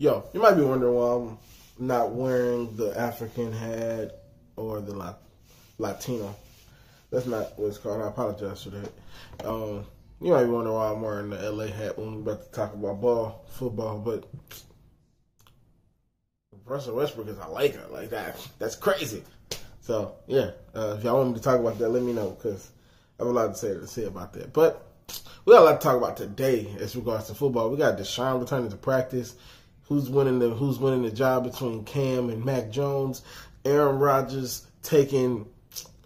Yo, you might be wondering why I'm not wearing the African hat or the Latino. That's not what it's called. I apologize for that. You might be wondering why I'm wearing the LA hat when we're about to talk about football, but Russell Westbrook is a Laker. Like that. That's crazy. So, yeah, if y'all want me to talk about that, let me know, because I have a lot to say about that. But we got a lot to talk about today as regards to football. We got Deshaun returning to practice. Who's winning the job between Cam and Mac Jones? Aaron Rodgers taking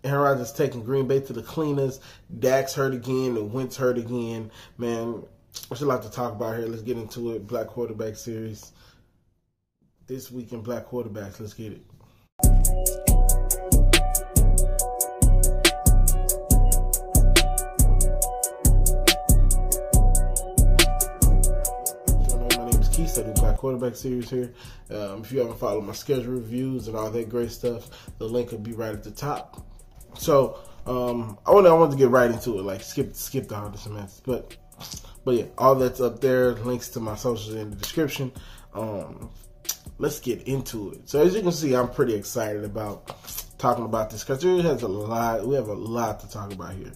Green Bay to the cleaners. Dak's hurt again. The Wentz hurt again. Man, there's a lot to talk about here. Let's get into it. Black Quarterback Series. This week in Black Quarterbacks. Let's get it. I do Black Quarterback Series here. If you haven't followed my schedule reviews and all that great stuff, the link will be right at the top. So I wanted to get right into it, like skip the hardest amounts. But yeah, all that's up there. Links to my socials in the description. Let's get into it. So as you can see, I'm pretty excited about talking about this because we have a lot to talk about here.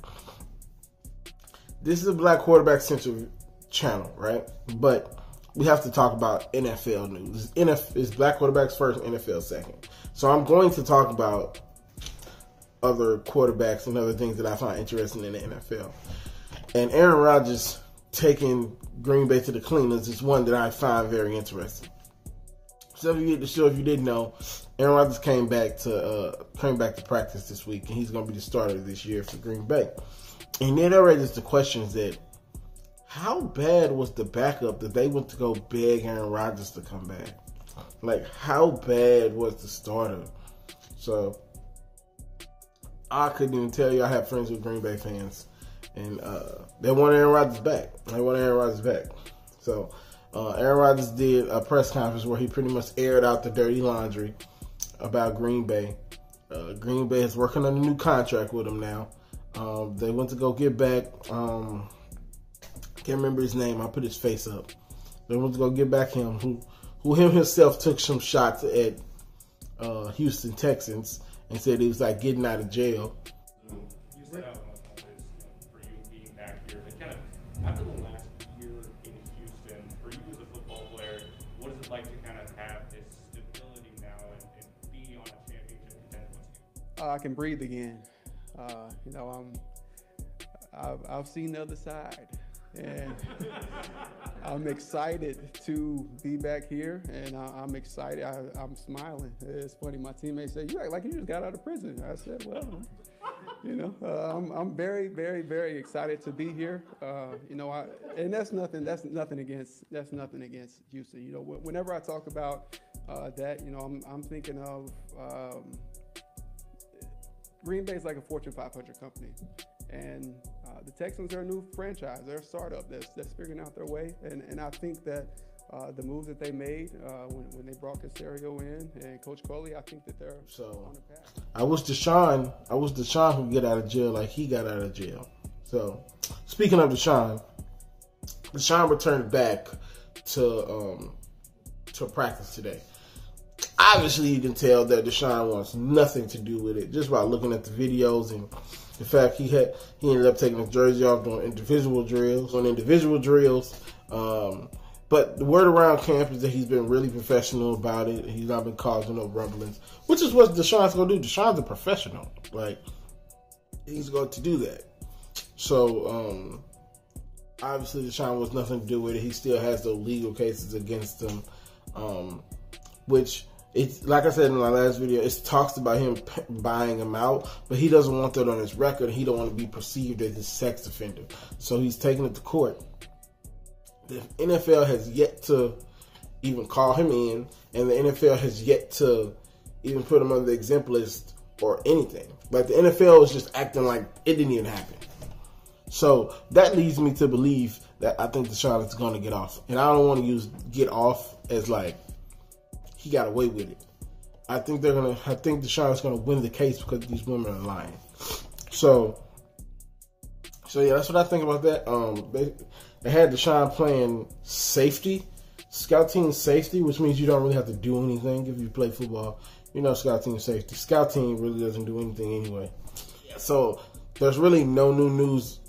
This is a Black Quarterback Central channel, right? But we have to talk about NFL news. It's Black Quarterbacks first, NFL second. So I'm going to talk about other quarterbacks and other things that I find interesting in the NFL. And Aaron Rodgers taking Green Bay to the cleaners is one that I find very interesting. So if you didn't know, Aaron Rodgers came back to practice this week, and he's going to be the starter this year for Green Bay. And then that raises the questions that, how bad was the backup that they went to go beg Aaron Rodgers to come back? Like, how bad was the starter? So, I couldn't even tell you. I have friends with Green Bay fans, and they want Aaron Rodgers back. So, Aaron Rodgers did a press conference where he pretty much aired out the dirty laundry about Green Bay. Green Bay is working on a new contract with him now. They went to go get back... can't remember his name. I put his face up. They went to go get back him, who himself took some shots at Houston Texans and said he was like getting out of jail. You said for you being back here, but kind of after the last year in Houston, for you as a football player, what is it like to kind of have this stability now and be on a championship contender? I can breathe again. I've seen the other side. And I'm excited to be back here, and I'm excited. I'm smiling. It's funny. My teammates say, "You act like you just got out of prison." I said, "Well, I'm very, very, very excited to be here. And that's nothing against Houston. Whenever I talk about that, I'm thinking of Green Bay is like a Fortune 500 company, and the Texans are a new franchise. They're a startup that's figuring out their way, and I think that the moves that they made when they brought Caserio in and Coach Coley, I think that they're on the path. I wish Deshaun could get out of jail like he got out of jail. So speaking of Deshaun returned back to practice today. Obviously, you can tell that Deshaun wants nothing to do with it just by looking at the videos and the fact he ended up taking his jersey off doing individual drills. But the word around camp is that he's been really professional about it. He's not been causing no rumblings, which is what Deshaun's going to do. Deshaun's a professional. Like, he's going to do that. So, obviously, Deshaun was nothing to do with it. He still has those legal cases against him, which... It's like I said in my last video, it talks about him buying him out, but he doesn't want that on his record. He don't want to be perceived as a sex offender. So he's taking it to court. The NFL has yet to even call him in, and the NFL has yet to even put him on the exempt list or anything. Like, the NFL is just acting like it didn't even happen. So that leads me to believe that I think Deshaun is going to get off. And I don't want to use get off as like, he got away with it. I think Deshaun is gonna win the case because these women are lying. So yeah, that's what I think about that. They had Deshaun playing safety Scout team safety, which means you don't really have to do anything if you play football. You know, scout team safety. Scout team really doesn't do anything anyway. So there's really no new news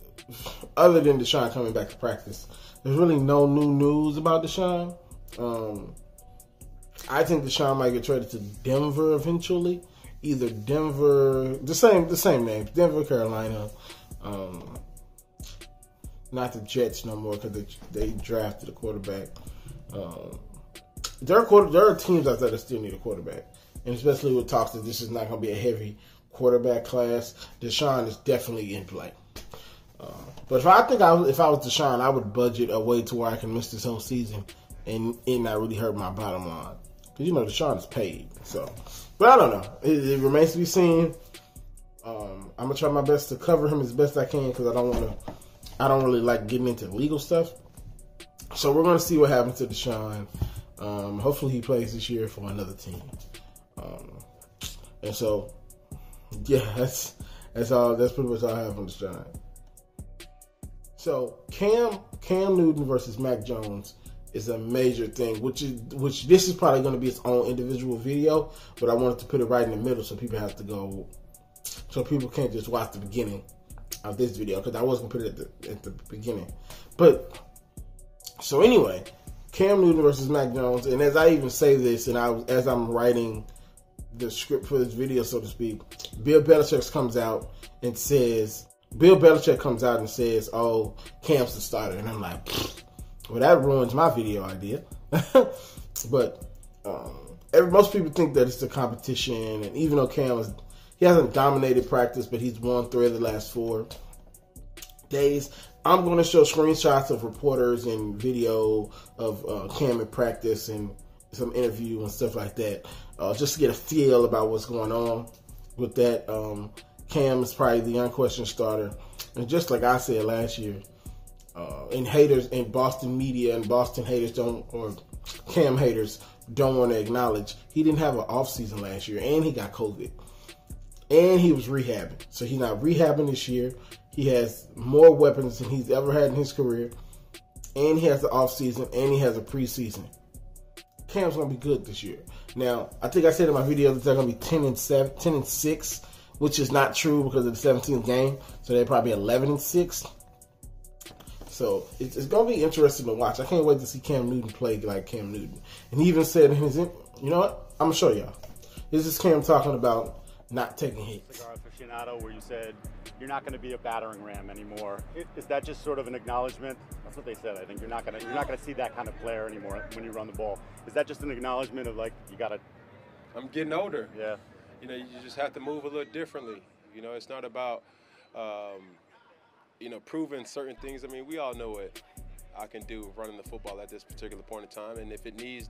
other than Deshaun coming back to practice. There's really no new news about Deshaun. I think Deshaun might get traded to Denver eventually. Either Denver, the same names, Denver, Carolina. Not the Jets no more because they drafted a quarterback. There are teams out there that still need a quarterback, and especially with talks that this is not going to be a heavy quarterback class. Deshaun is definitely in play. But if I was Deshaun, I would budget a way to where I can miss this whole season and it not really hurt my bottom line. Because, you know, Deshaun is paid. So, but I don't know. It remains to be seen. I'm going to try my best to cover him as best I can because I don't really like getting into legal stuff. So we're going to see what happens to Deshaun. Hopefully he plays this year for another team. And so, yeah, that's all. That's pretty much all I have on Deshaun. So Cam Newton versus Mac Jones is a major thing, which this is probably going to be its own individual video, but I wanted to put it right in the middle so people can't just watch the beginning of this video because I wasn't going to put it at the beginning. But so anyway, Cam Newton versus Mac Jones, and as I even say this, and as I'm writing the script for this video, so to speak, Bill Belichick comes out and says, "Oh, Cam's the starter," and I'm like, well, that ruins my video idea. But most people think that it's the competition, and even though he hasn't dominated practice, but he's won 3 of the last 4 days. I'm going to show screenshots of reporters and video of Cam in practice and some interview and stuff like that, just to get a feel about what's going on with that. Cam is probably the unquestioned starter, and just like I said last year, and haters and Boston media and Boston haters or Cam haters don't want to acknowledge he didn't have an off season last year, and he got COVID, and he was rehabbing. So he's not rehabbing this year. He has more weapons than he's ever had in his career, and he has the off season, and he has a preseason. Cam's gonna be good this year. Now, I think I said in my video that they're gonna be 10-6, which is not true because of the 17th game. So they're probably 11-6. So it's gonna be interesting to watch. I can't wait to see Cam Newton play like Cam Newton. And he even said in his, you know what? I'm gonna show y'all. This is Cam talking about not taking hits. Cigar aficionado, where you said you're not going to be a battering ram anymore. Is that just sort of an acknowledgement? That's what they said. I think you're not going to see that kind of player anymore when you run the ball. Is that just an acknowledgement of like you got to? I'm getting older. Yeah. You know, you just have to move a little differently. You know, it's not about proving certain things. I mean, we all know what I can do running the football at this particular point in time, and if it needs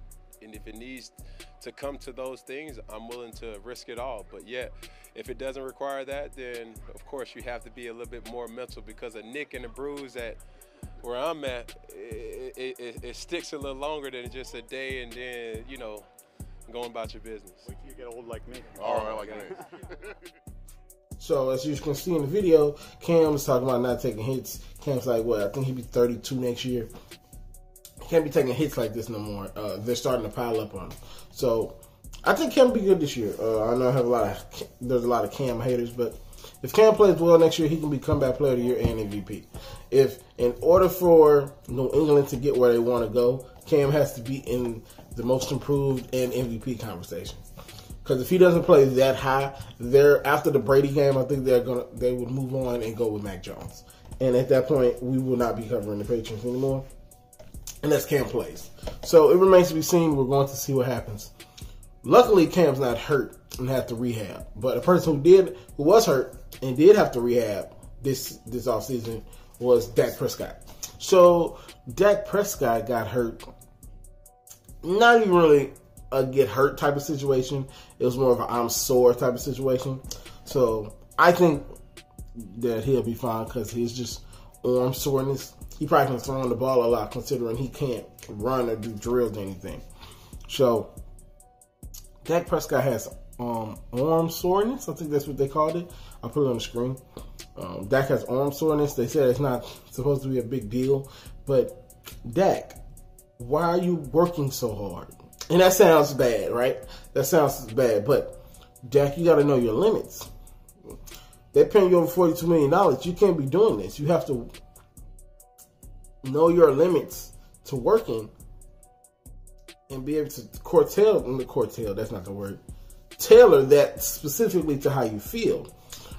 to come to those things, I'm willing to risk it all. But yet, if it doesn't require that, then of course you have to be a little bit more mental, because a nick and a bruise at where I'm at, it sticks a little longer than just a day and then, going about your business. Wait till you get old like me. All right, like me. So as you can see in the video, Cam's talking about not taking hits. Cam's like, I think he'll be 32 next year. Can't be taking hits like this no more. They're starting to pile up on him. So I think Cam will be good this year. I know there's a lot of Cam haters, but if Cam plays well next year, he can be comeback player of the year and MVP. If in order for New England to get where they want to go, Cam has to be in the most improved and MVP conversation. Because if he doesn't play that high, after the Brady game, I think they would move on and go with Mac Jones. And at that point, we will not be covering the Patriots anymore. Unless Cam plays. So it remains to be seen. We're going to see what happens. Luckily, Cam's not hurt and had to rehab. But a person who was hurt and did have to rehab this offseason was Dak Prescott. So Dak Prescott got hurt. Not even really a get hurt type of situation. It was more of an I'm sore type of situation. So I think that he'll be fine because he's just arm soreness. He probably can throw the ball a lot considering he can't run or do drills or anything. So, Dak Prescott has arm soreness. I think that's what they called it. I'll put it on the screen. Dak has arm soreness. They said it's not supposed to be a big deal. But Dak why are you working so hard? And that sounds bad, right? That sounds bad, but Dak, you got to know your limits. They're paying you over $42 million. You can't be doing this. You have to know your limits to working and be able to that's not the word, tailor that specifically to how you feel.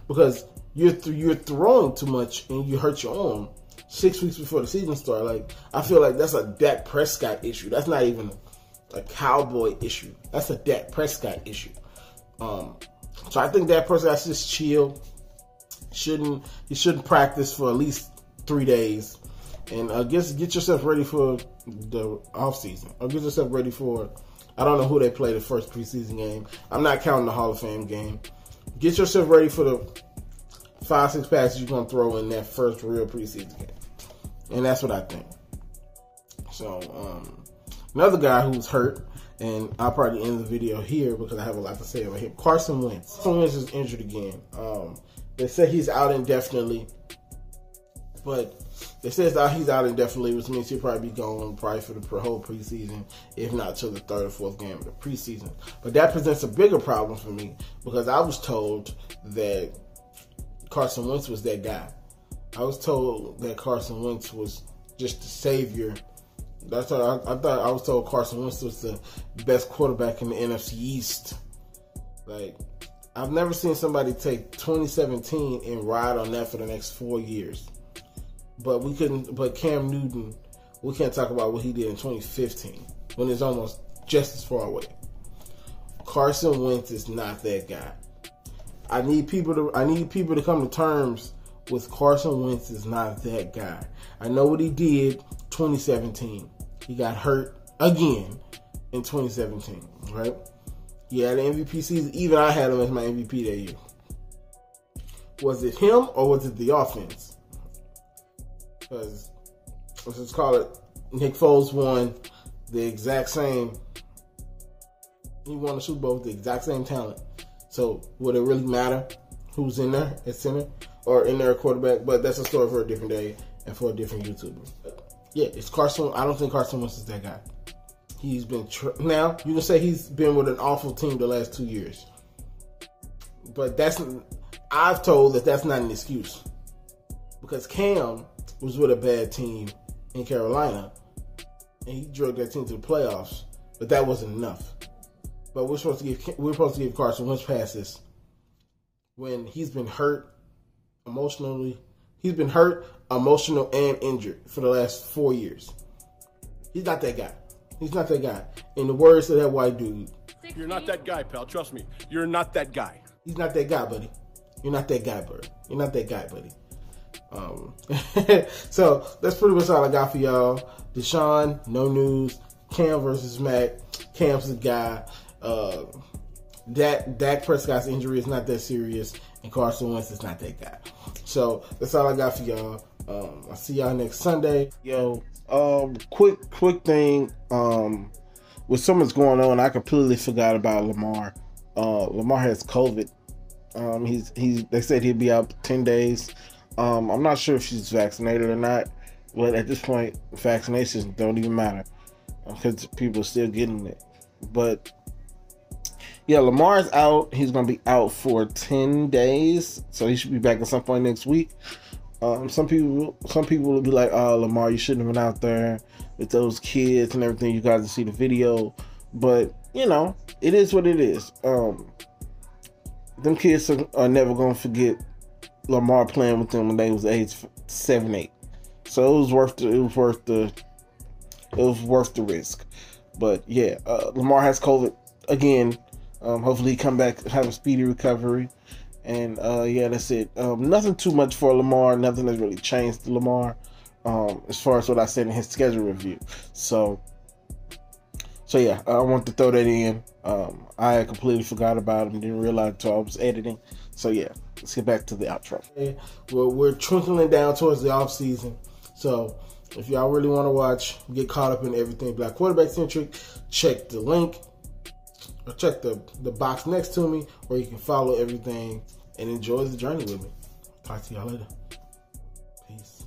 Because you're throwing too much and you hurt your arm 6 weeks before the season starts. Like, I feel like that's a Dak Prescott issue. That's not even a Cowboy issue. That's a Dak Prescott issue. So I think Dak Prescott should just chill. He shouldn't practice for at least 3 days. And get yourself ready for the offseason. Or get yourself ready for, I don't know who they play the first preseason game. I'm not counting the Hall of Fame game. Get yourself ready for the 5-6 passes you're going to throw in that first real preseason game. And that's what I think. So, another guy who's hurt, and I'll probably end the video here because I have a lot to say about him. Carson Wentz. Carson Wentz is injured again. They say he's out indefinitely. But it says that he's out indefinitely, which means he'll probably be gone probably for the whole preseason, if not till the 3rd or 4th game of the preseason. But that presents a bigger problem for me because I was told that Carson Wentz was that guy. I was told that Carson Wentz was just the savior. That's what I thought. I was told Carson Wentz was the best quarterback in the NFC East. Like, I've never seen somebody take 2017 and ride on that for the next 4 years. But Cam Newton, we can't talk about what he did in 2015 when it's almost just as far away. Carson Wentz is not that guy. I need people to come to terms with Carson Wentz is not that guy. I know what he did 2017. He got hurt again in 2017, right? He had an MVP season. Even I had him as my MVP that year. Was it him or was it the offense? Because, let's just call it, Nick Foles won the exact same. He won the Super Bowl with the exact same talent. So, would it really matter who's in there at center or in there at quarterback? But that's a story for a different day and for a different YouTuber. But yeah, it's Carson. I don't think Carson Wentz is that guy. He's been now you can say he's been with an awful team the last 2 years, but I've told that's not an excuse because Cam was with a bad team in Carolina and he drug that team to the playoffs, but that wasn't enough. But we're supposed to give Carson Wentz passes when he's been hurt emotionally. He's been hurt, emotional, and injured for the last 4 years. He's not that guy. He's not that guy. In the words of that white dude, you're not that guy, pal. Trust me. You're not that guy. He's not that guy, buddy. You're not that guy, buddy. You're not that guy, buddy. So that's pretty much all I got for y'all. Deshaun, no news. Cam versus Mac. Cam's the guy. Dak Prescott's injury is not that serious, and Carson Wentz is not that guy. So that's all I got for y'all. I'll see y'all next Sunday. Yo, quick thing. With so much going on, I completely forgot about Lamar. Lamar has COVID. They said he'd be out 10 days. I'm not sure if she's vaccinated or not, but at this point, vaccinations don't even matter because people are still getting it. But yeah, Lamar's out. He's gonna be out for 10 days, so he should be back at some point next week. Some people will be like, "Oh, Lamar, you shouldn't have been out there with those kids and everything." You guys can see the video, but you know, it is what it is. Them kids are never gonna forget Lamar playing with them when they was age 7, 8. So it was worth the risk. But yeah, Lamar has COVID again. Hopefully he come back, have a speedy recovery. And yeah, that's it. Nothing too much for Lamar. Nothing has really changed to Lamar as far as what I said in his schedule review. So yeah, I want to throw that in. I had completely forgot about him. Didn't realize until I was editing. So yeah, let's get back to the outro. We're trickling down towards the off season. So if y'all really want to watch, get caught up in everything Black quarterback centric, check the link. Or check the box next to me, or you can follow everything and enjoy the journey with me. Talk to y'all later. Peace.